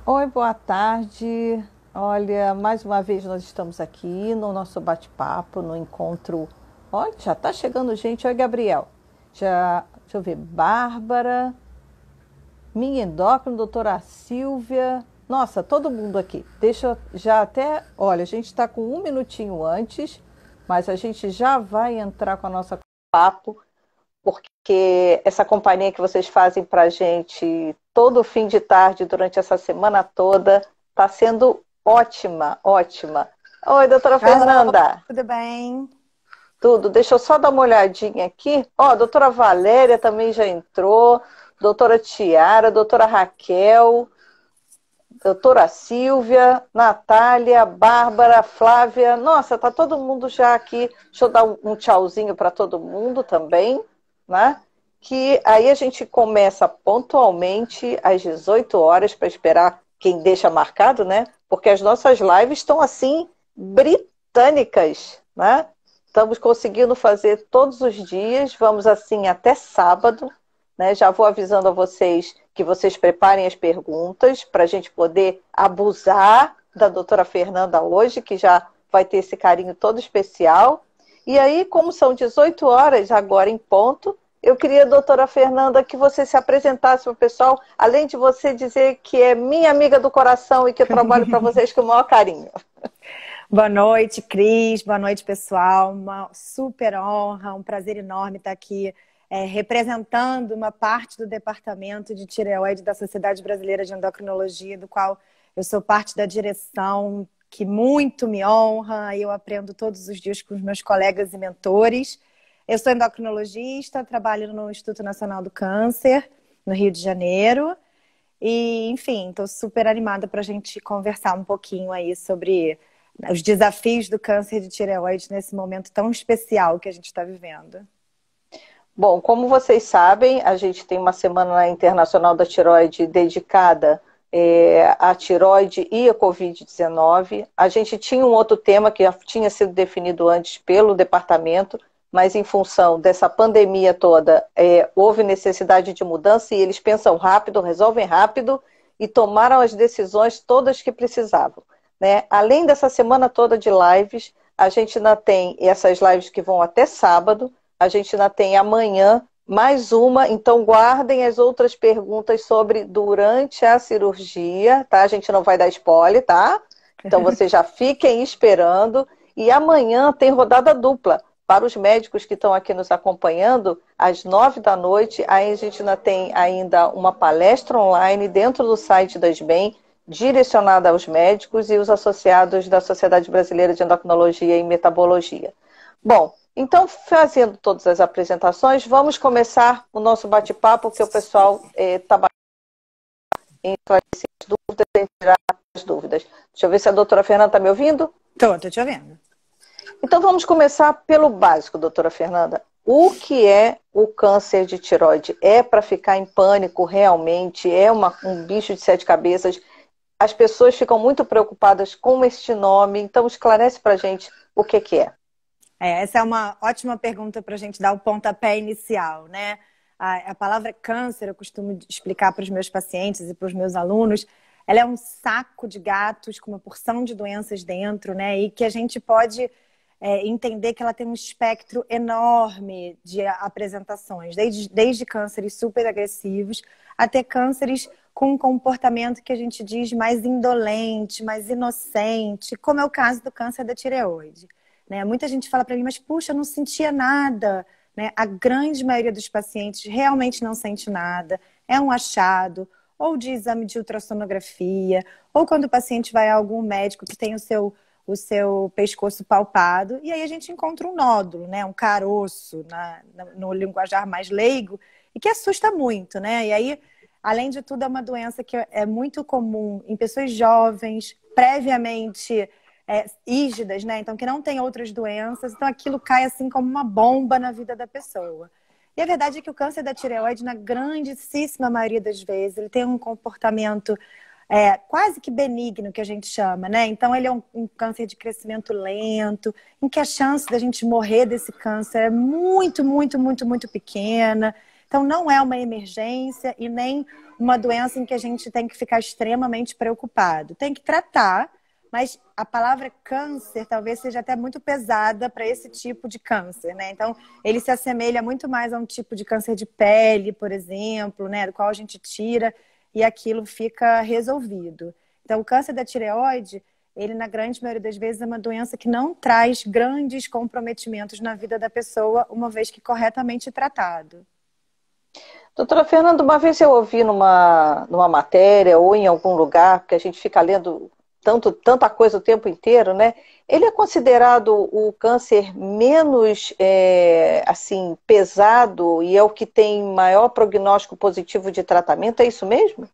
Oi, boa tarde. Olha, mais uma vez nós estamos aqui no nosso bate-papo, no encontro. Olha, já está chegando gente. Oi, Gabriel. Deixa eu ver, Bárbara, minha endócrina, doutora Silvia. Nossa, todo mundo aqui. Deixa eu já até. Olha, a gente está com um minutinho antes, mas a gente já vai entrar com a nossa papo, porque essa companhia que vocês fazem para a gente todo fim de tarde, durante essa semana toda, está sendo ótima, ótima. Oi, doutora Alô, Fernanda. tudo bem? Tudo. Deixa eu só dar uma olhadinha aqui. Ó, a doutora Valéria também já entrou, doutora Tiara, doutora Raquel, doutora Silvia, Natália, Bárbara, Flávia. Nossa, tá todo mundo já aqui. Deixa eu dar um tchauzinho para todo mundo também, né? Que aí a gente começa pontualmente às 18 horas para esperar quem deixa marcado, né? Porque as nossas lives estão assim britânicas, né? Estamos conseguindo fazer todos os dias, vamos assim até sábado, né? Já vou avisando a vocês que vocês preparem as perguntas para a gente poder abusar da doutora Fernanda hoje, que já vai ter esse carinho todo especial. E aí, como são 18 horas agora em ponto, eu queria, doutora Fernanda, que você se apresentasse para o pessoal, além de você dizer que é minha amiga do coração e que eu trabalho para vocês com o maior carinho. Boa noite, Cris. Boa noite, pessoal. Uma super honra, um prazer enorme estar aqui representando uma parte do departamento de tireoide da Sociedade Brasileira de Endocrinologia, do qual eu sou parte da direção, que muito me honra. Eu aprendo todos os dias com os meus colegas e mentores. Eu sou endocrinologista, trabalho no Instituto Nacional do Câncer, no Rio de Janeiro. E, enfim, estou super animada para a gente conversar um pouquinho aí sobre os desafios do câncer de tireoide nesse momento tão especial que a gente está vivendo. Bom, como vocês sabem, a gente tem uma Semana Internacional da Tireoide dedicada à tireoide e à Covid-19. A gente tinha um outro tema que já tinha sido definido antes pelo departamento, mas em função dessa pandemia toda, houve necessidade de mudança e eles pensam rápido, resolvem rápido e tomaram as decisões todas que precisavam, né? Além dessa semana toda de lives, a gente ainda tem essas lives que vão até sábado. A gente ainda tem amanhã mais uma, então guardem as outras perguntas sobre durante a cirurgia, tá? A gente não vai dar spoiler, tá? Então vocês já fiquem esperando. E amanhã tem rodada dupla. Para os médicos que estão aqui nos acompanhando, às 9 da noite, aí a gente ainda tem ainda uma palestra online dentro do site da SBEM, direcionada aos médicos e os associados da Sociedade Brasileira de Endocrinologia e Metabologia. Bom, então, fazendo todas as apresentações, vamos começar o nosso bate-papo, que o pessoal está em esclarecer as dúvidas, em tirar as dúvidas. Deixa eu ver se a doutora Fernanda está me ouvindo. Tô te ouvindo. Então, vamos começar pelo básico, doutora Fernanda. O que é o câncer de tireoide? É para ficar em pânico realmente? É um bicho de sete cabeças? As pessoas ficam muito preocupadas com este nome, então esclarece para a gente o que é. Essa é uma ótima pergunta para a gente dar o pontapé inicial, né? A palavra câncer, eu costumo explicar para os meus pacientes e para os meus alunos, ela é um saco de gatos com uma porção de doenças dentro, né? E que a gente pode entender que ela tem um espectro enorme de apresentações, desde cânceres super agressivos até cânceres com um comportamento que a gente diz mais indolente, mais inocente, como é o caso do câncer da tireoide. Né? Muita gente fala para mim, mas puxa, eu não sentia nada. Né? A grande maioria dos pacientes realmente não sente nada. É um achado, ou de exame de ultrassonografia, ou quando o paciente vai a algum médico que tem o seu pescoço palpado, e aí a gente encontra um nódulo, né? Um caroço no linguajar mais leigo, e que assusta muito, né? E aí, além de tudo, é uma doença que é muito comum em pessoas jovens, previamente rígidas, né? Então, que não tem outras doenças. Então, aquilo cai assim como uma bomba na vida da pessoa. E a verdade é que o câncer da tireoide, na grandíssima maioria das vezes, ele tem um comportamento quase que benigno, que a gente chama, né? Então, ele é um câncer de crescimento lento, em que a chance da gente morrer desse câncer é muito, muito, muito, muito pequena. Então, não é uma emergência e nem uma doença em que a gente tem que ficar extremamente preocupado. Tem que tratar, mas a palavra câncer talvez seja até muito pesada para esse tipo de câncer, né? Então, ele se assemelha muito mais a um tipo de câncer de pele, por exemplo, né? Do qual a gente tira e aquilo fica resolvido. Então, o câncer da tireoide, ele, na grande maioria das vezes, é uma doença que não traz grandes comprometimentos na vida da pessoa, uma vez que corretamente tratado. Doutora Fernanda, uma vez eu ouvi numa matéria ou em algum lugar, porque a gente fica lendo tanta coisa o tempo inteiro, né? Ele é considerado o câncer menos assim, pesado e é o que tem maior prognóstico positivo de tratamento, é isso mesmo?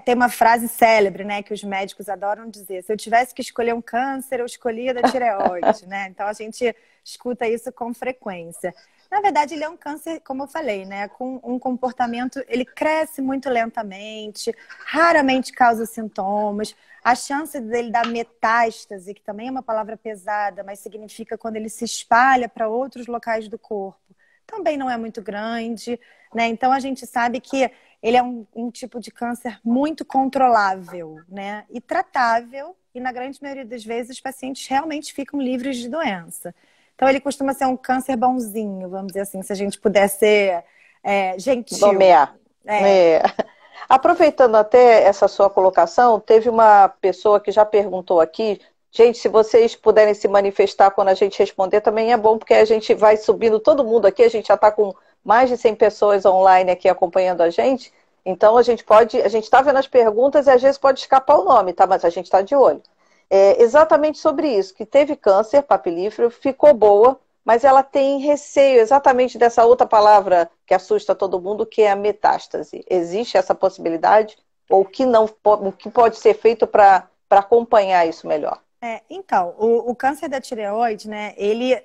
Tem uma frase célebre, né, que os médicos adoram dizer: se eu tivesse que escolher um câncer, eu escolhia da tireoide, né? Então a gente escuta isso com frequência. Na verdade, ele é um câncer, como eu falei, né, com um comportamento, ele cresce muito lentamente, raramente causa sintomas. A chance dele dar metástase, que também é uma palavra pesada, mas significa quando ele se espalha para outros locais do corpo, também não é muito grande, né? Então a gente sabe que ele é um tipo de câncer muito controlável, né? E tratável, e na grande maioria das vezes os pacientes realmente ficam livres de doença. Então ele costuma ser um câncer bonzinho, vamos dizer assim, se a gente puder ser gentil. Nomear. Aproveitando até essa sua colocação, teve uma pessoa que já perguntou aqui, gente, se vocês puderem se manifestar quando a gente responder, também é bom, porque a gente vai subindo todo mundo aqui, a gente já está com mais de 100 pessoas online aqui acompanhando a gente, então a gente está vendo as perguntas e às vezes pode escapar o nome, tá? Mas a gente está de olho. Exatamente sobre isso, que teve câncer papilífero, ficou boa, mas ela tem receio exatamente dessa outra palavra que assusta todo mundo, que é a metástase. Existe essa possibilidade? Ou o que pode ser feito para acompanhar isso melhor? Então, o câncer da tireoide, né, ele,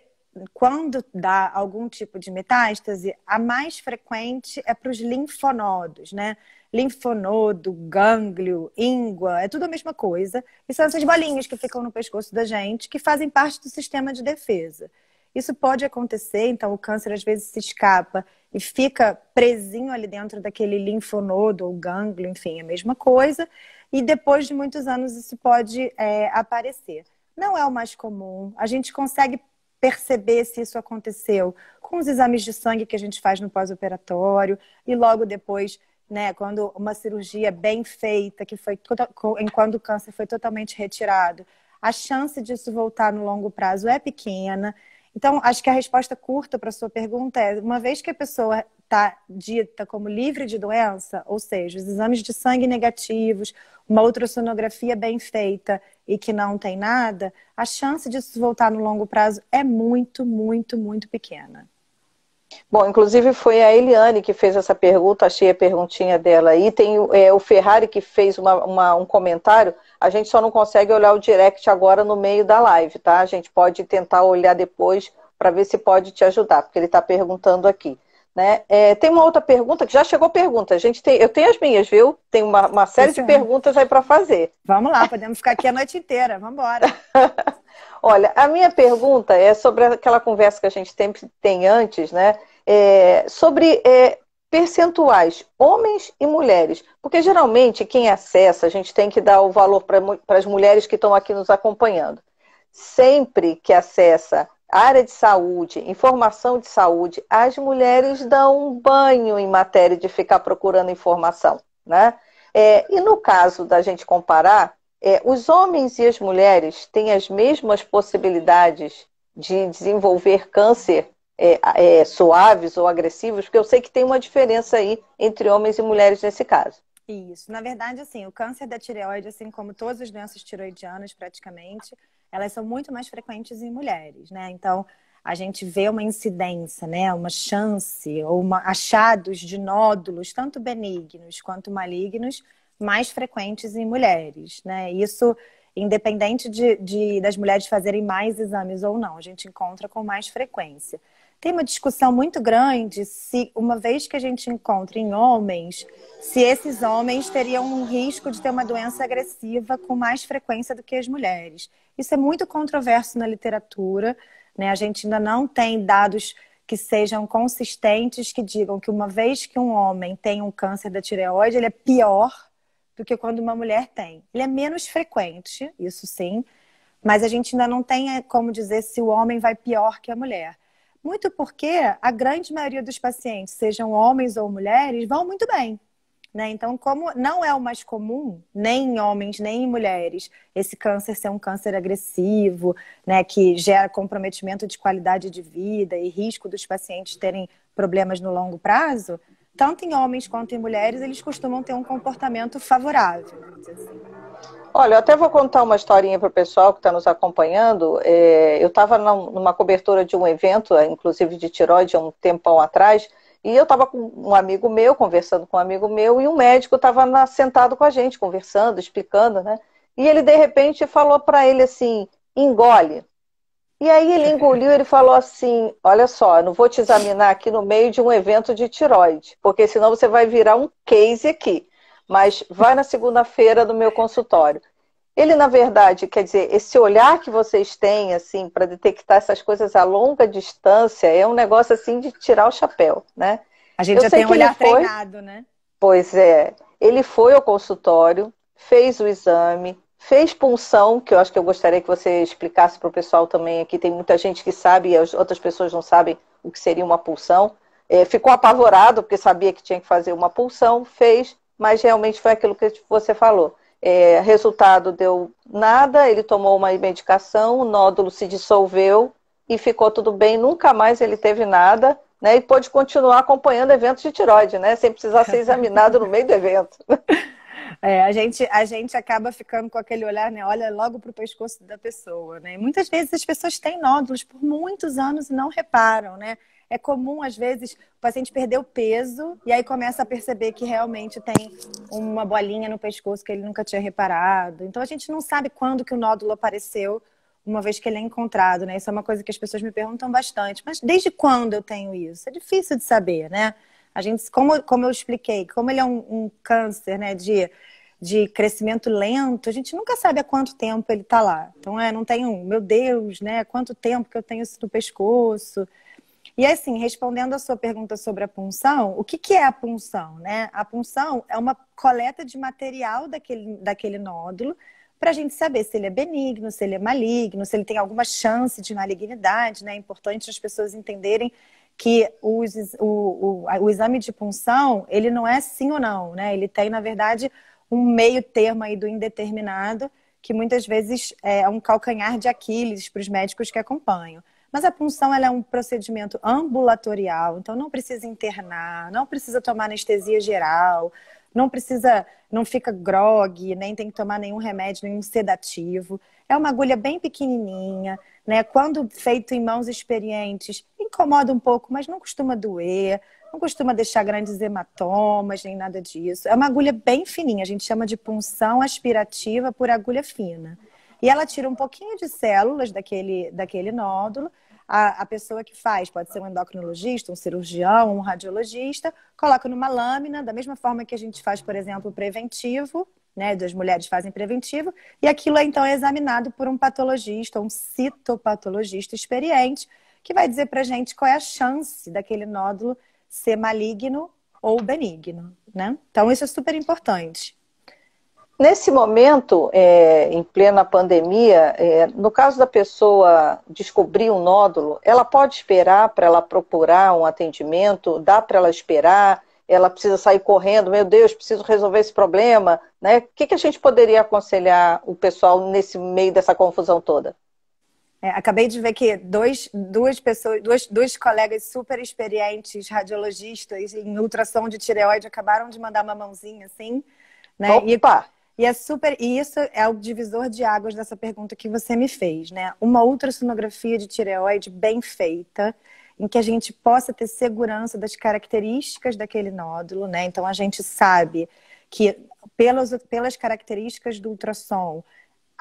quando dá algum tipo de metástase, a mais frequente é para os linfonodos, né? Linfonodo, gânglio, íngua, é tudo a mesma coisa. E são essas bolinhas que ficam no pescoço da gente, que fazem parte do sistema de defesa. Isso pode acontecer, então o câncer às vezes se escapa e fica presinho ali dentro daquele linfonodo ou gânglio, enfim, é a mesma coisa. E depois de muitos anos isso pode aparecer. Não é o mais comum, a gente consegue perceber se isso aconteceu com os exames de sangue que a gente faz no pós-operatório e logo depois, né, quando uma cirurgia bem feita, que foi enquanto o câncer foi totalmente retirado, a chance disso voltar no longo prazo é pequena. Então, acho que a resposta curta para a sua pergunta é: uma vez que a pessoa está dita como livre de doença, ou seja, os exames de sangue negativos, uma ultrassonografia bem feita e que não tem nada, a chance disso voltar no longo prazo é muito, muito, muito pequena. Bom, inclusive foi a Eliane que fez essa pergunta, achei a perguntinha dela aí. Tem o Ferrari que fez um comentário, a gente só não consegue olhar o direct agora no meio da live, tá? A gente pode tentar olhar depois para ver se pode te ajudar, porque ele está perguntando aqui. Né? Tem uma outra pergunta, que já chegou pergunta. Eu tenho as minhas, viu? Tem uma série de perguntas aí para fazer. Vamos lá, podemos ficar aqui a noite inteira. Vamos embora. Olha, a minha pergunta é sobre aquela conversa que a gente tem antes, né? Sobre percentuais, homens e mulheres. Porque geralmente quem acessa, a gente tem que dar o valor para as mulheres que estão aqui nos acompanhando. Sempre que acessa área de saúde, informação de saúde, as mulheres dão um banho em matéria de ficar procurando informação, né? E no caso da gente comparar, os homens e as mulheres têm as mesmas possibilidades de desenvolver câncer suaves ou agressivos, porque eu sei que tem uma diferença aí entre homens e mulheres nesse caso. Isso. Na verdade, assim, o câncer da tireoide, assim como todas as doenças tiroidianas praticamente, elas são muito mais frequentes em mulheres, né? Então, a gente vê uma incidência, né? Uma chance ou achados de nódulos, tanto benignos quanto malignos, mais frequentes em mulheres, né? Isso, independente das mulheres fazerem mais exames ou não, a gente encontra com mais frequência. Tem uma discussão muito grande se, uma vez que a gente encontra em homens, se esses homens teriam um risco de ter uma doença agressiva com mais frequência do que as mulheres. Isso é muito controverso na literatura, né? A gente ainda não tem dados que sejam consistentes, que digam que uma vez que um homem tem um câncer da tireoide, ele é pior do que quando uma mulher tem. Ele é menos frequente, isso sim, mas a gente ainda não tem como dizer se o homem vai pior que a mulher. Muito porque a grande maioria dos pacientes, sejam homens ou mulheres, vão muito bem. Né? Então, como não é o mais comum, nem em homens, nem em mulheres, esse câncer ser um câncer agressivo, né, que gera comprometimento de qualidade de vida e risco dos pacientes terem problemas no longo prazo, tanto em homens quanto em mulheres, eles costumam ter um comportamento favorável, vamos dizer assim. Olha, eu até vou contar uma historinha para o pessoal que está nos acompanhando. Eu estava numa cobertura de um evento, inclusive de tireoide, há um tempão atrás, e eu estava com um amigo meu, conversando com um amigo meu, e um médico estava sentado com a gente, conversando, explicando, né? E ele, de repente, falou para ele assim, engole. E aí ele engoliu, ele falou assim, olha só, eu não vou te examinar aqui no meio de um evento de tireoide, porque senão você vai virar um case aqui. Mas vai na segunda-feira no meu consultório. Ele, na verdade, quer dizer, esse olhar que vocês têm, assim, para detectar essas coisas a longa distância, é um negócio, assim, de tirar o chapéu, né? A gente Eu já sei tem um que ele olhar foi, treinado, né? pois é, ele foi ao consultório, fez o exame, fez punção, que eu acho que eu gostaria que você explicasse para o pessoal também aqui, tem muita gente que sabe e as outras pessoas não sabem o que seria uma punção. Ficou apavorado, porque sabia que tinha que fazer uma punção, fez, mas realmente foi aquilo que você falou. Resultado deu nada, ele tomou uma medicação, o nódulo se dissolveu e ficou tudo bem, nunca mais ele teve nada, né? E pôde continuar acompanhando eventos de tireoide, né? Sem precisar ser examinado no meio do evento. A gente acaba ficando com aquele olhar, né? Olha logo para o pescoço da pessoa, né? E muitas vezes as pessoas têm nódulos por muitos anos e não reparam, né? É comum, às vezes, o paciente perder o peso e aí começa a perceber que realmente tem uma bolinha no pescoço que ele nunca tinha reparado. Então, a gente não sabe quando que o nódulo apareceu, uma vez que ele é encontrado, né? Isso é uma coisa que as pessoas me perguntam bastante. Mas desde quando eu tenho isso? É difícil de saber, né? A gente, como eu expliquei, como ele é um câncer, né, de crescimento lento, a gente nunca sabe há quanto tempo ele está lá. Então, não tem meu Deus, né? Quanto tempo que eu tenho isso no pescoço? E assim, respondendo a sua pergunta sobre a punção, o que é a punção, né? A punção é uma coleta de material daquele nódulo para a gente saber se ele é benigno, se ele é maligno, se ele tem alguma chance de malignidade, né? É importante as pessoas entenderem que o exame de punção, ele não é sim ou não, né? Ele tem, na verdade, um meio termo aí do indeterminado, que muitas vezes é um calcanhar de Aquiles para os médicos que acompanham. Mas a punção ela é um procedimento ambulatorial, então não precisa internar, não precisa tomar anestesia geral, não fica grogue, nem tem que tomar nenhum remédio, nenhum sedativo. É uma agulha bem pequenininha, né? Quando feito em mãos experientes, incomoda um pouco, mas não costuma doer, não costuma deixar grandes hematomas, nem nada disso. É uma agulha bem fininha, a gente chama de punção aspirativa por agulha fina. E ela tira um pouquinho de células daquele nódulo. A pessoa que faz pode ser um endocrinologista, um cirurgião, um radiologista, coloca numa lâmina, da mesma forma que a gente faz, por exemplo, preventivo, né? As mulheres fazem preventivo, e aquilo então é examinado por um patologista, um citopatologista experiente, que vai dizer pra gente qual é a chance daquele nódulo ser maligno ou benigno, né? Então isso é super importante. Nesse momento, em plena pandemia, no caso da pessoa descobrir um nódulo, ela pode esperar para ela procurar um atendimento? Dá para ela esperar? Ela precisa sair correndo? Meu Deus, preciso resolver esse problema, né? O que a gente poderia aconselhar o pessoal nesse meio dessa confusão toda? Acabei de ver que dois colegas super experientes radiologistas em ultrassom de tireoide acabaram de mandar uma mãozinha assim, né? Opa! E isso é o divisor de águas dessa pergunta que você me fez, né? Uma ultrassonografia de tireoide bem feita, em que a gente possa ter segurança das características daquele nódulo, né? Então a gente sabe que pelas características do ultrassom,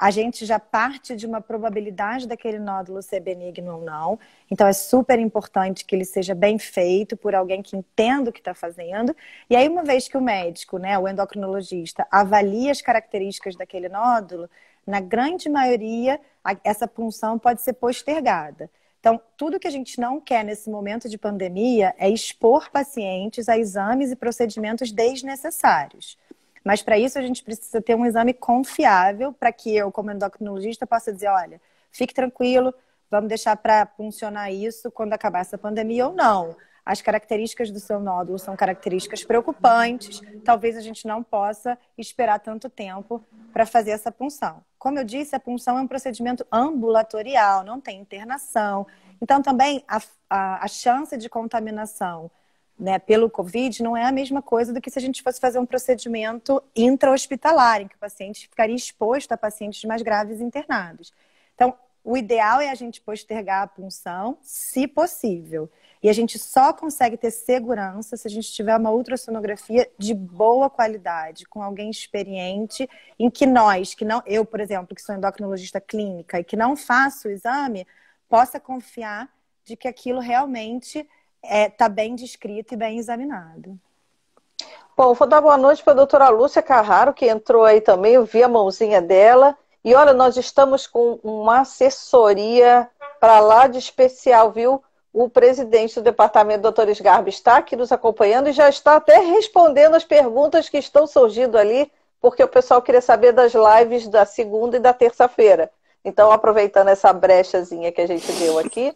a gente já parte de uma probabilidade daquele nódulo ser benigno ou não. Então, é super importante que ele seja bem feito por alguém que entenda o que está fazendo. E aí, uma vez que o médico, né, o endocrinologista, avalia as características daquele nódulo, na grande maioria, essa punção pode ser postergada. Então, tudo que a gente não quer nesse momento de pandemia é expor pacientes a exames e procedimentos desnecessários. Mas para isso a gente precisa ter um exame confiável para que eu, como endocrinologista, possa dizer, olha, fique tranquilo, vamos deixar para funcionar isso quando acabar essa pandemia ou não. As características do seu nódulo são características preocupantes, talvez a gente não possa esperar tanto tempo para fazer essa punção. Como eu disse, a punção é um procedimento ambulatorial, não tem internação. Então, também a chance de contaminação, né, pelo Covid não é a mesma coisa do que se a gente fosse fazer um procedimento intra-hospitalar, em que o paciente ficaria exposto a pacientes mais graves internados. Então, o ideal é a gente postergar a punção, se possível. E a gente só consegue ter segurança se a gente tiver uma ultrassonografia de boa qualidade, com alguém experiente, em que nós, que não, eu, por exemplo, que sou endocrinologista clínica e que não faço o exame, possa confiar de que aquilo realmente está bem descrito e bem examinado. Bom, vou dar boa noite para a doutora Lúcia Carraro, que entrou aí também, eu vi a mãozinha dela. E olha, nós estamos com uma assessoria para lá de especial, viu? O presidente do departamento, doutor Sgarbi, está aqui nos acompanhando e já está até respondendo as perguntas que estão surgindo ali, porque o pessoal queria saber das lives da segunda e da terça-feira. Então, aproveitando essa brechazinha que a gente deu aqui,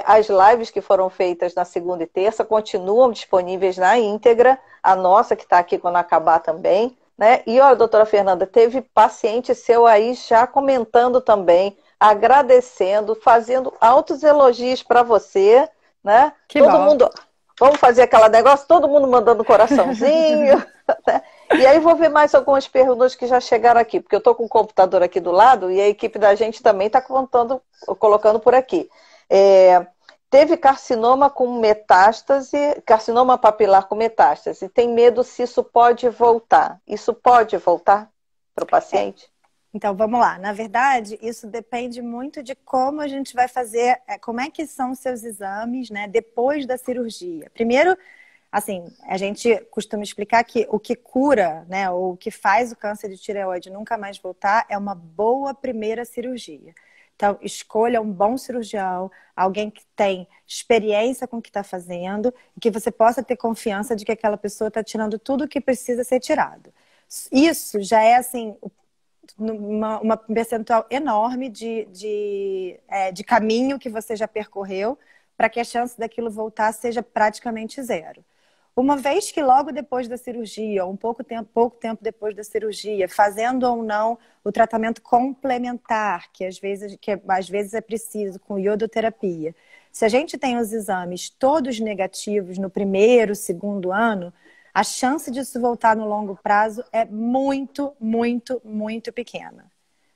as lives que foram feitas na segunda e terça continuam disponíveis na íntegra, a nossa que está aqui quando acabar também, né? E olha, doutora Fernanda, teve paciente seu aí já comentando também, agradecendo, fazendo altos elogios para você, né? Que todo bom. mundo, vamos fazer aquela negócio, todo mundo mandando coraçãozinho, né? E aí vou ver mais algumas perguntas que já chegaram aqui, porque eu estou com o computador aqui do lado e a equipe da gente também está colocando por aqui. Teve carcinoma com metástase, carcinoma papilar com metástase. Tem medo se isso pode voltar. Isso pode voltar para o paciente? Então, vamos lá. Na verdade, isso depende muito de como a gente vai fazer, como é que são os seus exames, né, depois da cirurgia. Primeiro, assim, a gente costuma explicar que o que cura, né, ou o que faz o câncer de tireoide nunca mais voltar é uma boa primeira cirurgia. Então, escolha um bom cirurgião, alguém que tem experiência com o que está fazendo, e que você possa ter confiança de que aquela pessoa está tirando tudo o que precisa ser tirado. Isso já é, assim, uma percentual enorme de caminho que você já percorreu para que a chance daquilo voltar seja praticamente zero. Uma vez que logo depois da cirurgia, ou pouco tempo depois da cirurgia, fazendo ou não o tratamento complementar, que às vezes é preciso, com iodoterapia, se a gente tem os exames todos negativos no primeiro, segundo ano, a chance disso voltar no longo prazo é muito, muito, muito pequena,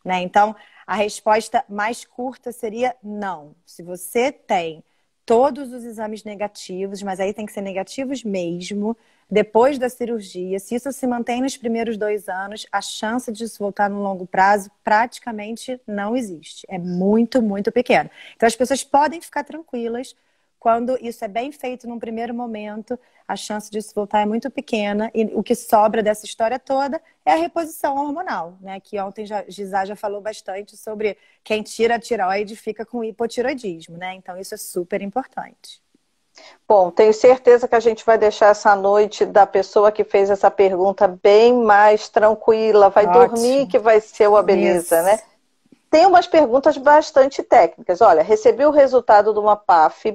né? Então, a resposta mais curta seria não. Se você tem todos os exames negativos, mas aí tem que ser negativos mesmo, depois da cirurgia, se isso se mantém nos primeiros 2 anos, a chance disso voltar no longo prazo praticamente não existe. É muito, muito pequeno. Então as pessoas podem ficar tranquilas quando isso é bem feito num primeiro momento, a chance disso voltar é muito pequena e o que sobra dessa história toda é a reposição hormonal, né? Que ontem Gisá já falou bastante sobre quem tira a tireoide fica com hipotireoidismo, né? Então isso é super importante. Bom, tenho certeza que a gente vai deixar essa noite da pessoa que fez essa pergunta bem mais tranquila, vai dormir que vai ser uma beleza, né? Tem umas perguntas bastante técnicas. Olha, recebi o resultado de uma PAF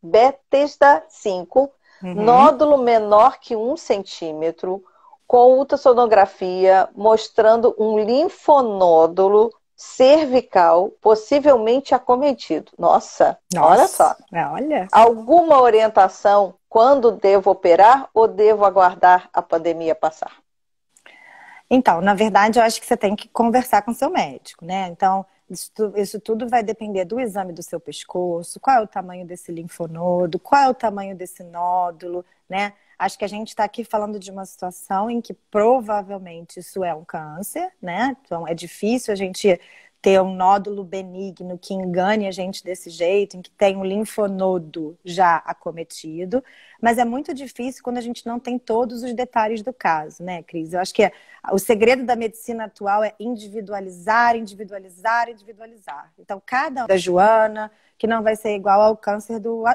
Bethesda 5, nódulo menor que 1 centímetro, com ultrassonografia, mostrando um linfonódulo cervical, possivelmente acometido. Nossa, olha só. Olha. Alguma orientação quando devo operar ou devo aguardar a pandemia passar? Então, na verdade, eu acho que você tem que conversar com seu médico, né? Então, isso tudo vai depender do exame do seu pescoço, qual é o tamanho desse linfonodo, qual é o tamanho desse nódulo, né? Acho que a gente está aqui falando de uma situação em que provavelmente isso é um câncer, né? Então, é difícil a gente ter um nódulo benigno que engane a gente desse jeito, em que tem um linfonodo já acometido, mas é muito difícil quando a gente não tem todos os detalhes do caso, né, Cris? Eu acho que o segredo da medicina atual é individualizar, individualizar, individualizar. Então, cada da Joana, que não vai ser igual ao câncer do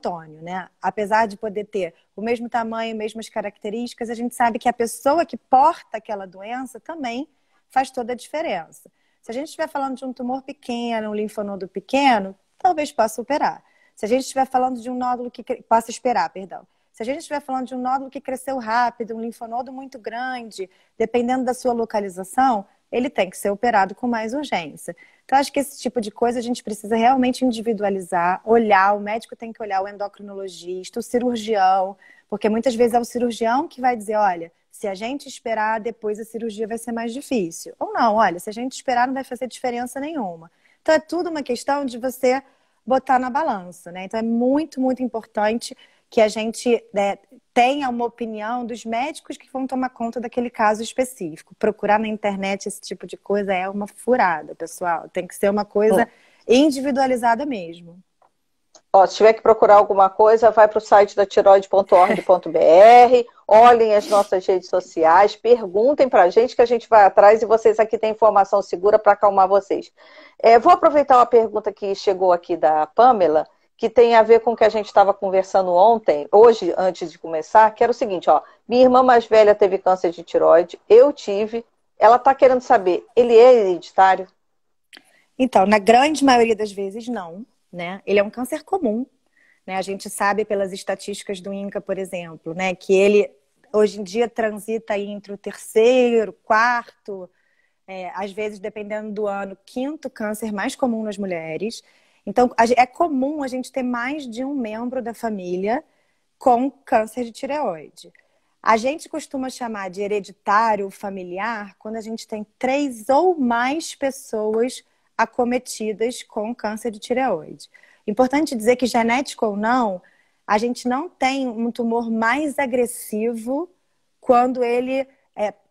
Antônio, né? Apesar de poder ter o mesmo tamanho, mesmas características, a gente sabe que a pessoa que porta aquela doença também faz toda a diferença. Se a gente estiver falando de um tumor pequeno, um linfonodo pequeno, talvez possa operar. Se a gente estiver falando de um nódulo que possa esperar, perdão. Se a gente estiver falando de um nódulo que cresceu rápido, um linfonodo muito grande, dependendo da sua localização, ele tem que ser operado com mais urgência. Então, acho que esse tipo de coisa a gente precisa realmente individualizar, olhar, o médico tem que olhar o endocrinologista, o cirurgião, porque muitas vezes é o cirurgião que vai dizer, olha, se a gente esperar, depois a cirurgia vai ser mais difícil. Ou não, olha, se a gente esperar não vai fazer diferença nenhuma. Então, é tudo uma questão de você botar na balança, né? Então, é muito, muito importante que a gente tenha uma opinião dos médicos que vão tomar conta daquele caso específico. Procurar na internet esse tipo de coisa é uma furada, pessoal. Tem que ser uma coisa individualizada mesmo. Ó, se tiver que procurar alguma coisa, vai para o site da tiroide.org.br, olhem as nossas redes sociais, perguntem para a gente que a gente vai atrás e vocês aqui têm informação segura para acalmar vocês. Vou aproveitar uma pergunta que chegou aqui da Pamela, que tem a ver com o que a gente estava conversando hoje, antes de começar, que era o seguinte, ó, minha irmã mais velha teve câncer de tiroide, eu tive, ela está querendo saber, ele é hereditário? Então, na grande maioria das vezes, não, né? Ele é um câncer comum, né? A gente sabe pelas estatísticas do INCA, por exemplo, né, que ele hoje em dia transita aí entre o terceiro, quarto, às vezes, dependendo do ano, quinto câncer mais comum nas mulheres. Então, é comum a gente ter mais de um membro da família com câncer de tireoide. A gente costuma chamar de hereditário familiar quando a gente tem 3 ou mais pessoas acometidas com câncer de tireoide. Importante dizer que, genético ou não, a gente não tem um tumor mais agressivo quando ele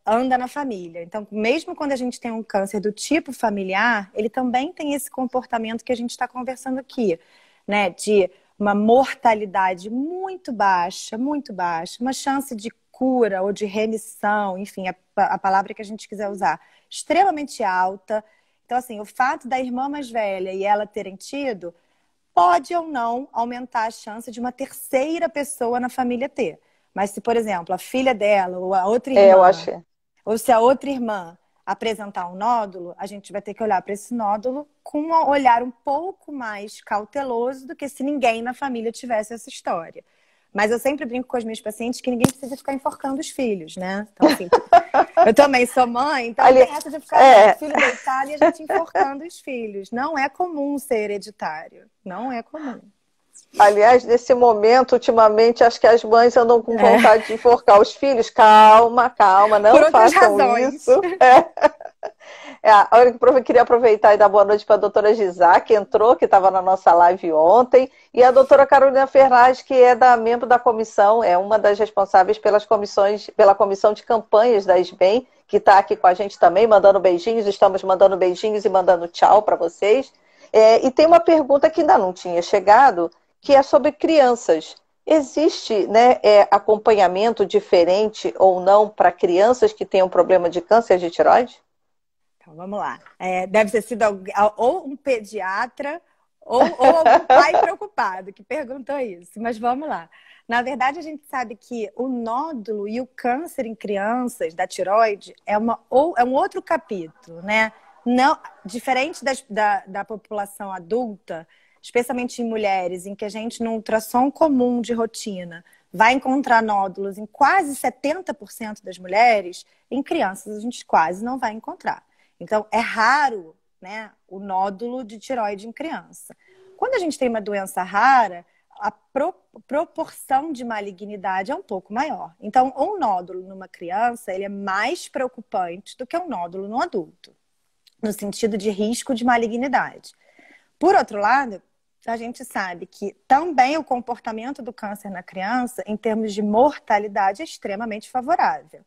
anda na família. Então, mesmo quando a gente tem um câncer do tipo familiar, ele também tem esse comportamento que a gente está conversando aqui, né? De uma mortalidade muito baixa, uma chance de cura ou de remissão, enfim, a palavra que a gente quiser usar, extremamente alta. Então, assim, o fato da irmã mais velha e ela terem tido, pode ou não aumentar a chance de uma terceira pessoa na família ter. Mas se, por exemplo, a filha dela ou a outra irmã, eu achei. Ou se a outra irmã apresentar um nódulo, a gente vai ter que olhar para esse nódulo com um olhar um pouco mais cauteloso do que se ninguém na família tivesse essa história. Mas eu sempre brinco com as minhas pacientes que ninguém precisa ficar enforcando os filhos, né? Então, assim, eu também sou mãe, então tem essa de ficar o filho deitado e a gente enforcando os filhos. Não é comum ser hereditário. Não é comum. Aliás, nesse momento, ultimamente, acho que as mães andam com vontade de enforcar os filhos. Calma, calma, não façam isso. Eu queria aproveitar e dar boa noite para a doutora Gisá, que entrou, que estava na nossa live ontem, e a doutora Carolina Ferraz, que é membro da comissão, é uma das responsáveis pela comissão de campanhas da SBEM, que está aqui com a gente também, mandando beijinhos, estamos mandando beijinhos e mandando tchau para vocês. E tem uma pergunta que ainda não tinha chegado, que é sobre crianças. Existe, né, acompanhamento diferente ou não para crianças que tenham problema de câncer de tireoide? Então, vamos lá. Deve ter sido ou um pediatra ou algum pai preocupado que perguntou isso. Mas vamos lá. Na verdade, a gente sabe que o nódulo e o câncer em crianças da tireoide é um outro capítulo, né? Não, diferente da população adulta, especialmente em mulheres, em que a gente, no ultrassom comum de rotina, vai encontrar nódulos em quase 70% das mulheres, em crianças a gente quase não vai encontrar. Então, é raro, né, o nódulo de tireoide em criança. Quando a gente tem uma doença rara, a proporção de malignidade é um pouco maior. Então, um nódulo numa criança, ele é mais preocupante do que um nódulo no adulto, no sentido de risco de malignidade. Por outro lado, a gente sabe que também o comportamento do câncer na criança, em termos de mortalidade, é extremamente favorável.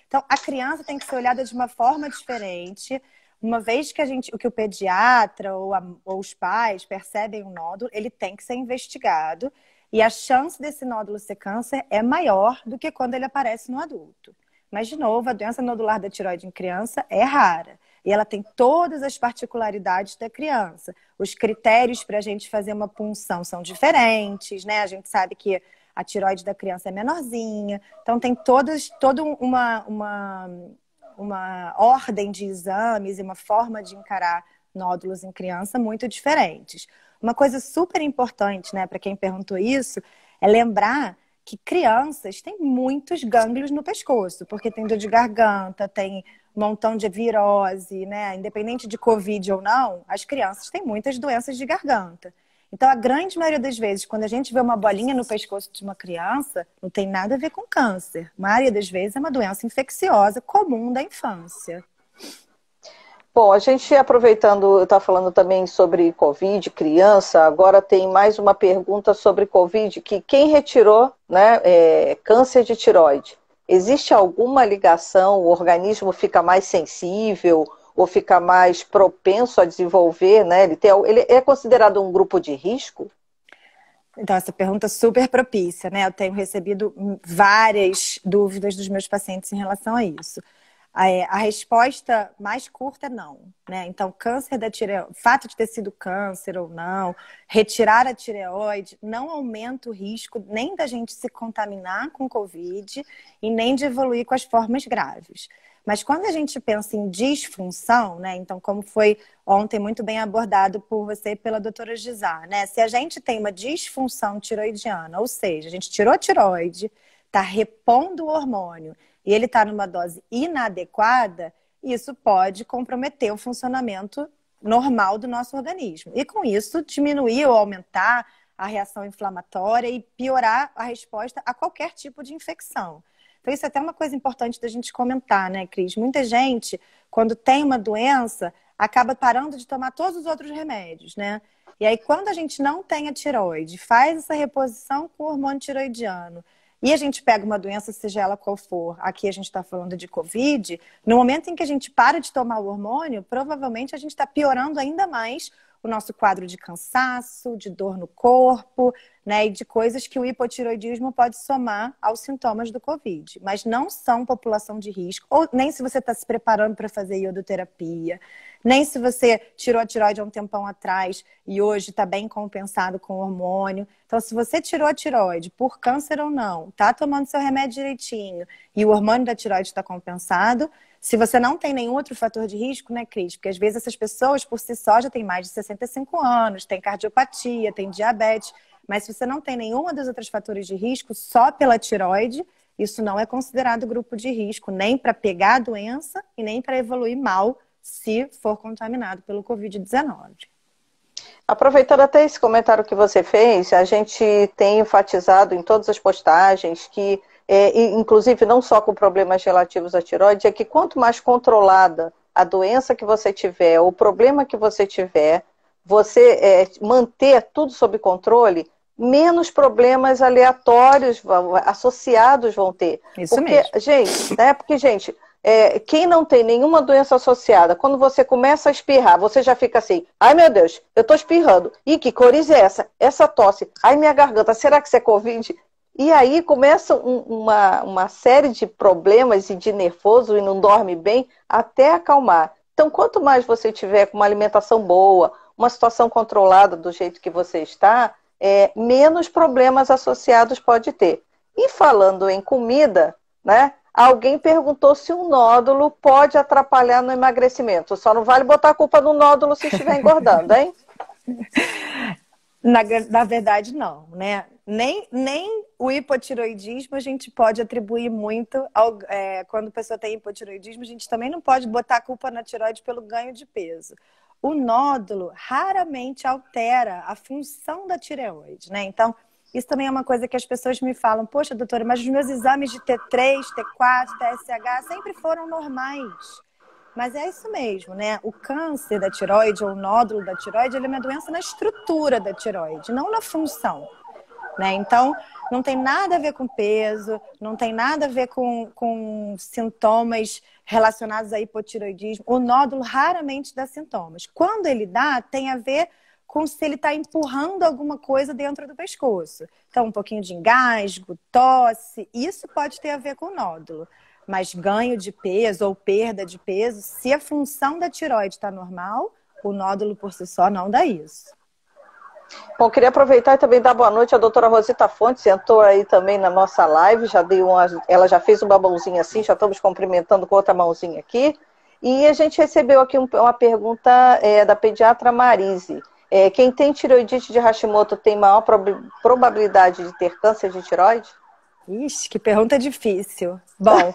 Então, a criança tem que ser olhada de uma forma diferente. Uma vez que o pediatra ou os pais percebem um nódulo, ele tem que ser investigado. E a chance desse nódulo ser câncer é maior do que quando ele aparece no adulto. Mas, de novo, a doença nodular da tireoide em criança é rara. E ela tem todas as particularidades da criança. Os critérios para a gente fazer uma punção são diferentes, né? A gente sabe que a tireoide da criança é menorzinha. Então, tem toda uma ordem de exames e uma forma de encarar nódulos em criança muito diferentes. Uma coisa super importante, né, para quem perguntou isso, é lembrar que crianças têm muitos gânglios no pescoço, porque tem dor de garganta, tem um montão de virose, né? Independente de Covid ou não, as crianças têm muitas doenças de garganta. Então, a grande maioria das vezes, quando a gente vê uma bolinha no pescoço de uma criança, não tem nada a ver com câncer. A maioria das vezes é uma doença infecciosa comum da infância. Bom, a gente aproveitando, está falando também sobre Covid, criança, agora tem mais uma pergunta sobre Covid, que quem retirou, né, câncer de tireoide, existe alguma ligação, o organismo fica mais sensível ou fica mais propenso a desenvolver, né? Ele é considerado um grupo de risco? Então, essa pergunta é super propícia, né? Eu tenho recebido várias dúvidas dos meus pacientes em relação a isso. A resposta mais curta é não, né? Então, câncer da tireoide, fato de ter sido câncer ou não, retirar a tireoide não aumenta o risco nem da gente se contaminar com Covid e nem de evoluir com as formas graves. Mas quando a gente pensa em disfunção, né? Então, como foi ontem muito bem abordado por você e pela doutora Gisar, né? Se a gente tem uma disfunção tiroidiana, ou seja, a gente tirou a tireoide, está repondo o hormônio, e ele está numa dose inadequada, isso pode comprometer o funcionamento normal do nosso organismo. E com isso, diminuir ou aumentar a reação inflamatória e piorar a resposta a qualquer tipo de infecção. Então, isso é até uma coisa importante da gente comentar, né, Cris? Muita gente, quando tem uma doença, acaba parando de tomar todos os outros remédios, né? E aí, quando a gente não tem a tireoide, faz essa reposição com o hormônio tiroidiano, e a gente pega uma doença, seja ela qual for, aqui a gente está falando de Covid, no momento em que a gente para de tomar o hormônio, provavelmente a gente está piorando ainda mais o nosso quadro de cansaço, de dor no corpo, né, e de coisas que o hipotiroidismo pode somar aos sintomas do Covid. Mas não são população de risco, ou nem se você está se preparando para fazer iodoterapia, nem se você tirou a tireoide há um tempão atrás e hoje está bem compensado com o hormônio. Então, se você tirou a tireoide por câncer ou não, está tomando seu remédio direitinho e o hormônio da tireoide está compensado, se você não tem nenhum outro fator de risco, né, Cris? Porque às vezes essas pessoas por si só já têm mais de 65 anos, têm cardiopatia, têm diabetes, mas se você não tem nenhuma dos outros fatores de risco, só pela tireoide, isso não é considerado grupo de risco, nem para pegar a doença e nem para evoluir mal se for contaminado pelo Covid-19. Aproveitando até esse comentário que você fez, a gente tem enfatizado em todas as postagens que, inclusive não só com problemas relativos à tireoide, é que quanto mais controlada a doença que você tiver, o problema que você tiver, você manter tudo sob controle, menos problemas aleatórios associados vão ter. Isso mesmo. Gente, quem não tem nenhuma doença associada, quando você começa a espirrar, você já fica assim, ai meu Deus, eu tô espirrando. Ih, que coriza é essa? Essa tosse. Ai, minha garganta, será que isso é Covid? E aí começa uma série de problemas e de nervoso e não dorme bem até acalmar. Então, quanto mais você tiver com uma alimentação boa, uma situação controlada do jeito que você está, menos problemas associados pode ter. E falando em comida, né? Alguém perguntou se um nódulo pode atrapalhar no emagrecimento. Só não vale botar a culpa no nódulo se estiver engordando, hein? Na verdade, não, né? Nem o hipotiroidismo a gente pode atribuir muito quando a pessoa tem hipotiroidismo, a gente também não pode botar a culpa na tireoide pelo ganho de peso. O nódulo raramente altera a função da tireoide, né? Então, isso também é uma coisa que as pessoas me falam, poxa, doutora, mas os meus exames de T3, T4, TSH sempre foram normais. Mas é isso mesmo, né? O câncer da tireoide ou o nódulo da tireoide, ele é uma doença na estrutura da tireoide, não na função. né? Então, não tem nada a ver com peso, não tem nada a ver com sintomas relacionados a hipotireoidismo. O nódulo raramente dá sintomas. Quando ele dá, tem a ver com se ele está empurrando alguma coisa dentro do pescoço. Então, um pouquinho de engasgo, tosse, isso pode ter a ver com o nódulo. Mas ganho de peso ou perda de peso, se a função da tireoide está normal, o nódulo por si só não dá isso. Bom, queria aproveitar e também dar boa noite à doutora Rosita Fontes, entrou aí também na nossa live, ela já fez uma mãozinha assim, já estamos cumprimentando com outra mãozinha aqui. E a gente recebeu aqui uma pergunta da pediatra Marise. Quem tem tireoidite de Hashimoto tem maior probabilidade de ter câncer de tireoide? Ixi, que pergunta difícil. Bom,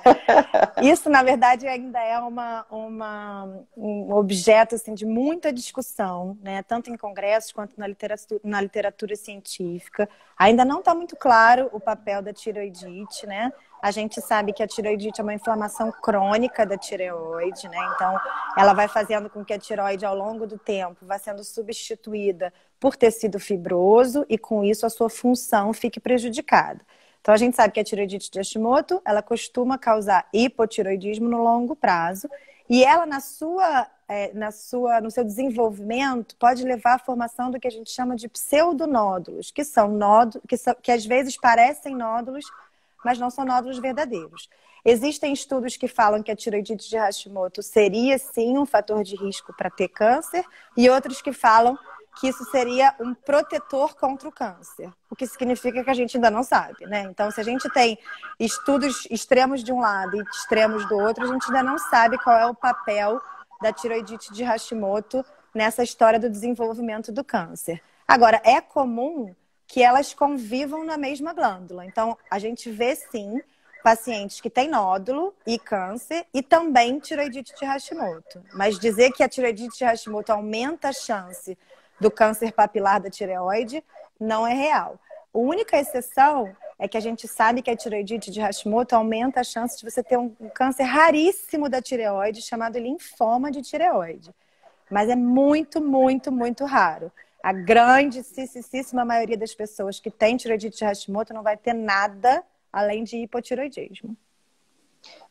isso na verdade ainda é um objeto assim, de muita discussão, né? Tanto em congressos quanto na literatura científica. Ainda não está muito claro o papel da tireoidite, né? A gente sabe que a tireoidite é uma inflamação crônica da tireoide, né? Então, ela vai fazendo com que a tireoide, ao longo do tempo, vá sendo substituída por tecido fibroso e, com isso, a sua função fique prejudicada. Então, a gente sabe que a tireoidite de Hashimoto, ela costuma causar hipotireoidismo no longo prazo e ela, no seu desenvolvimento, pode levar à formação do que a gente chama de pseudonódulos, que são nódulos, que às vezes parecem nódulos, mas não são nódulos verdadeiros. Existem estudos que falam que a tireoidite de Hashimoto seria, sim, um fator de risco para ter câncer e outros que falam que isso seria um protetor contra o câncer, o que significa que a gente ainda não sabe, né? Então, se a gente tem estudos extremos de um lado e extremos do outro, a gente ainda não sabe qual é o papel da tireoidite de Hashimoto nessa história do desenvolvimento do câncer. Agora, é comum que elas convivam na mesma glândula. Então, a gente vê, sim, pacientes que têm nódulo e câncer e também tireoidite de Hashimoto. Mas dizer que a tireoidite de Hashimoto aumenta a chance do câncer papilar da tireoide não é real. A única exceção é que a gente sabe que a tireoidite de Hashimoto aumenta a chance de você ter um câncer raríssimo da tireoide chamado linfoma de tireoide. Mas é muito, muito, muito raro. A grandíssima maioria das pessoas que têm tireoidite de Hashimoto não vai ter nada além de hipotireoidismo.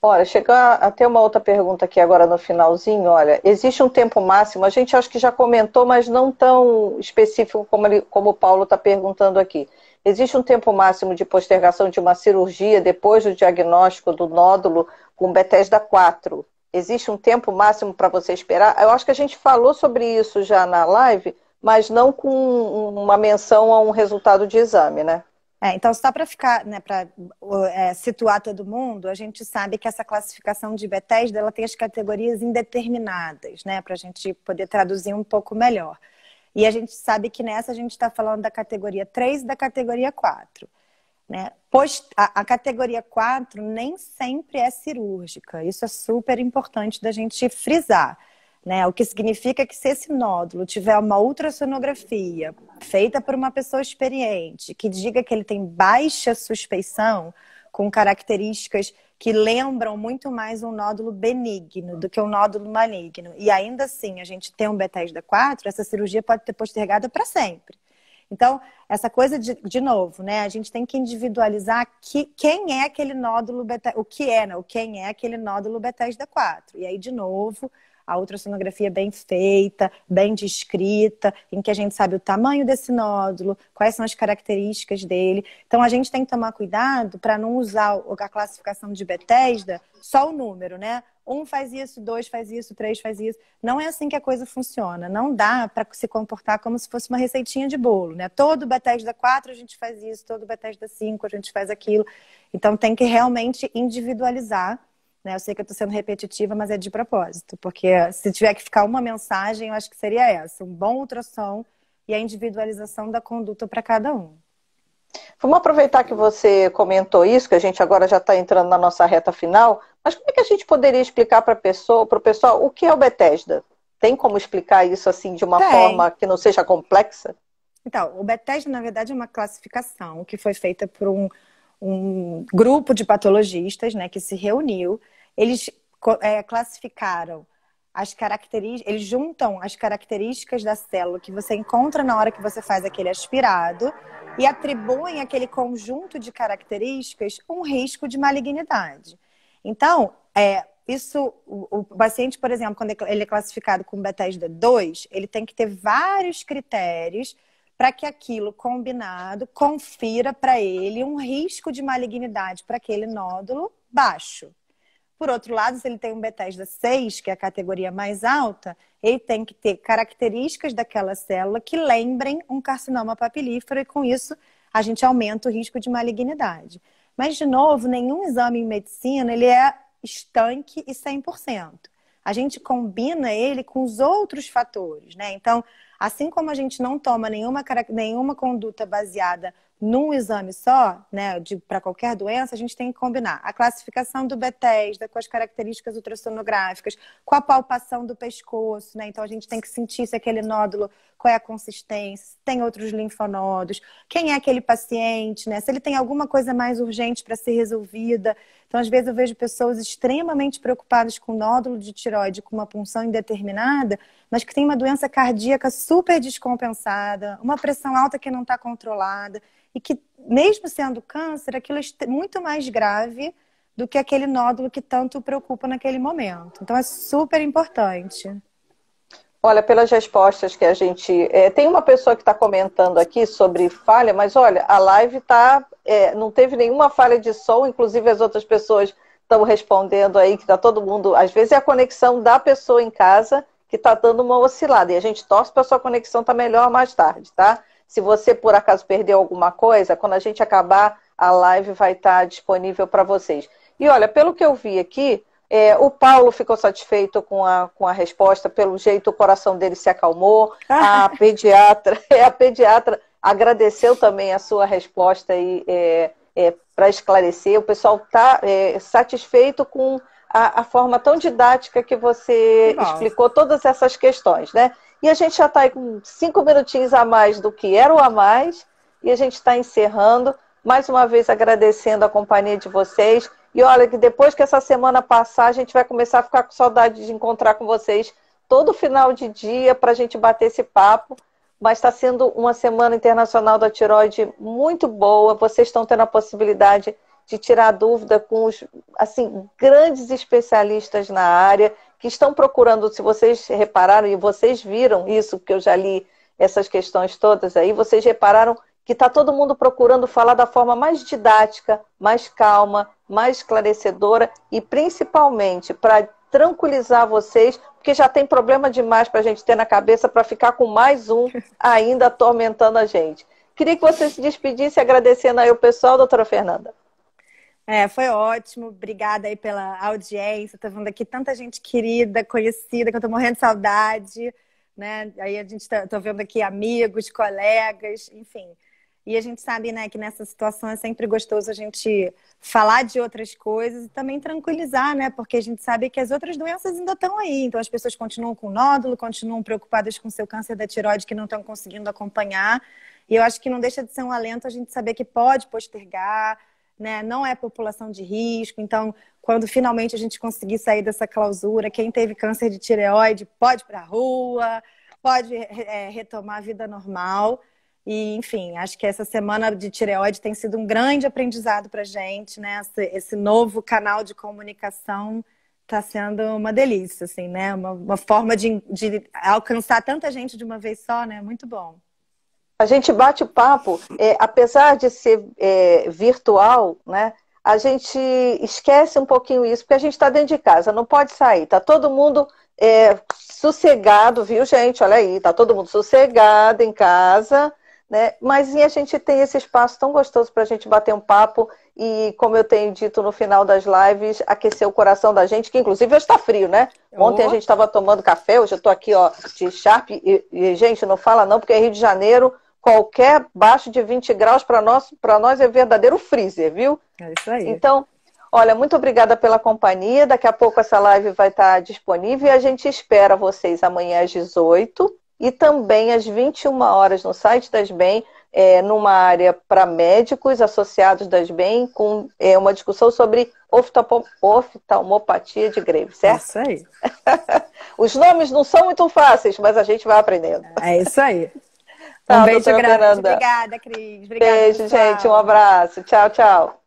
Olha, chegou a ter uma outra pergunta aqui agora no finalzinho. Olha, existe um tempo máximo, a gente acho que já comentou, mas não tão específico como o Paulo está perguntando aqui. Existe um tempo máximo de postergação de uma cirurgia depois do diagnóstico do nódulo com Bethesda 4? Existe um tempo máximo para você esperar? Eu acho que a gente falou sobre isso já na live, mas não com uma menção a um resultado de exame, né? Então, só para ficar, né, para situar todo mundo, a gente sabe que essa classificação de Bethesda ela tem as categorias indeterminadas, né, para a gente poder traduzir um pouco melhor. E a gente sabe que nessa a gente está falando da categoria 3 e da categoria 4. Né? A categoria 4 nem sempre é cirúrgica, isso é super importante da gente frisar. Né? O que significa que se esse nódulo tiver uma ultrassonografia feita por uma pessoa experiente, que diga que ele tem baixa suspeição, com características que lembram muito mais um nódulo benigno do que um nódulo maligno, e ainda assim a gente tem um Bethesda 4, essa cirurgia pode ter postergada para sempre. Então, essa coisa de novo, né? A gente tem que individualizar quem é aquele nódulo quem é aquele nódulo Bethesda 4. E aí, de novo, a ultrassonografia bem feita, bem descrita, em que a gente sabe o tamanho desse nódulo, quais são as características dele. Então, a gente tem que tomar cuidado para não usar a classificação de Bethesda só o número, né? 1 faz isso, 2 faz isso, 3 faz isso. Não é assim que a coisa funciona. Não dá para se comportar como se fosse uma receitinha de bolo, né? Todo Bethesda 4 a gente faz isso, todo Bethesda 5 a gente faz aquilo. Então, tem que realmente individualizar. Eu sei que eu estou sendo repetitiva, mas é de propósito, porque se tiver que ficar uma mensagem, eu acho que seria essa: um bom ultrassom e a individualização da conduta para cada um. Vamos aproveitar que você comentou isso, que a gente agora já está entrando na nossa reta final, mas como é que a gente poderia explicar para o pessoal o que é o Bethesda? Tem como explicar isso assim de uma forma que não seja complexa? Então, o Bethesda, na verdade, é uma classificação que foi feita por um grupo de patologistas, né, que se reuniu. Eles classificaram as características, eles juntam as características da célula que você encontra na hora que você faz aquele aspirado e atribuem àquele conjunto de características um risco de malignidade. Então, o paciente, por exemplo, quando ele é classificado com Bethesda 2, ele tem que ter vários critérios para que aquilo combinado confira para ele um risco de malignidade para aquele nódulo baixo. Por outro lado, se ele tem um Bethesda 6, que é a categoria mais alta, ele tem que ter características daquela célula que lembrem um carcinoma papilífero e com isso a gente aumenta o risco de malignidade. Mas, de novo, nenhum exame em medicina ele é estanque e 100%. A gente combina ele com os outros fatores, né? Então, assim como a gente não toma nenhuma conduta baseada num exame só, né, para qualquer doença, a gente tem que combinar a classificação do Bethesda com as características ultrassonográficas, com a palpação do pescoço, né? Então a gente tem que sentir se aquele nódulo, qual é a consistência, se tem outros linfonodos, quem é aquele paciente, né? Se ele tem alguma coisa mais urgente para ser resolvida. Então, às vezes eu vejo pessoas extremamente preocupadas com nódulo de tireoide, com uma punção indeterminada, mas que tem uma doença cardíaca super descompensada, uma pressão alta que não está controlada, e que, mesmo sendo câncer, aquilo é muito mais grave do que aquele nódulo que tanto preocupa naquele momento. Então, é super importante. Olha, pelas respostas que a gente... tem uma pessoa que está comentando aqui sobre falha, mas olha, a live não teve nenhuma falha de som, inclusive as outras pessoas estão respondendo aí, que está todo mundo... Às vezes é a conexão da pessoa em casa que está dando uma oscilada, e a gente torce para a sua conexão estar melhor mais tarde, tá? Se você, por acaso, perdeu alguma coisa, quando a gente acabar, a live vai estar disponível para vocês. E olha, pelo que eu vi aqui, o Paulo ficou satisfeito com a resposta, pelo jeito o coração dele se acalmou. A pediatra agradeceu também a sua resposta para esclarecer. O pessoal está satisfeito com a forma tão didática que você explicou todas essas questões, né? E a gente já está aí com 5 minutinhos a mais do que era o a mais, e a gente está encerrando, mais uma vez agradecendo a companhia de vocês. E olha que depois que essa semana passar, a gente vai começar a ficar com saudade de encontrar com vocês todo final de dia para a gente bater esse papo. Mas está sendo uma Semana Internacional da Tireoide muito boa. Vocês estão tendo a possibilidade de tirar dúvida com os grandes especialistas na área, que estão procurando, se vocês repararam, e vocês viram isso, porque eu já li essas questões todas aí, vocês repararam que está todo mundo procurando falar da forma mais didática, mais calma, mais esclarecedora e principalmente para tranquilizar vocês, porque já tem problema demais para a gente ter na cabeça para ficar com mais um ainda atormentando a gente. Queria que você se despedisse agradecendo aí o pessoal, doutora Fernanda. Foi ótimo, obrigada aí pela audiência, tô vendo aqui tanta gente querida, conhecida, que eu tô morrendo de saudade, né? Aí a gente tô vendo aqui amigos, colegas, enfim. E a gente sabe, né, que nessa situação é sempre gostoso a gente falar de outras coisas e também tranquilizar, né? Porque a gente sabe que as outras doenças ainda estão aí. Então as pessoas continuam com nódulo, continuam preocupadas com seu câncer da tireoide que não estão conseguindo acompanhar. E eu acho que não deixa de ser um alento a gente saber que pode postergar, né? Não é população de risco, então quando finalmente a gente conseguir sair dessa clausura, quem teve câncer de tireoide pode ir para a rua, pode retomar a vida normal. E, enfim, acho que essa semana de tireoide tem sido um grande aprendizado para a gente, né? Esse novo canal de comunicação está sendo uma delícia, assim, né? Uma forma de alcançar tanta gente de uma vez só, né? Muito bom. A gente bate o papo, apesar de ser virtual, né? A gente esquece um pouquinho isso, porque a gente está dentro de casa, não pode sair. Está todo mundo sossegado, viu, gente? Olha aí, está todo mundo sossegado em casa, né? Mas a gente tem esse espaço tão gostoso para a gente bater um papo e, como eu tenho dito no final das lives, aquecer o coração da gente, que inclusive hoje está frio, né? Ontem a gente estava tomando café, hoje eu estou aqui de Sharp e, gente, não fala não, porque é Rio de Janeiro, qualquer baixo de 20 graus para nós é verdadeiro freezer, viu? É isso aí. Então, olha, muito obrigada pela companhia. Daqui a pouco essa live vai estar disponível e a gente espera vocês amanhã às 18 e também às 21 horas no site da SBEM, numa área para médicos associados das BEM, com uma discussão sobre oftalmopatia de Graves, certo? Isso aí. Os nomes não são muito fáceis, mas a gente vai aprendendo. É isso aí. Tá, Um beijo grande. Fernanda. Obrigada, Cris. Obrigada, Beijo, pessoal. gente. Um abraço. Tchau, tchau.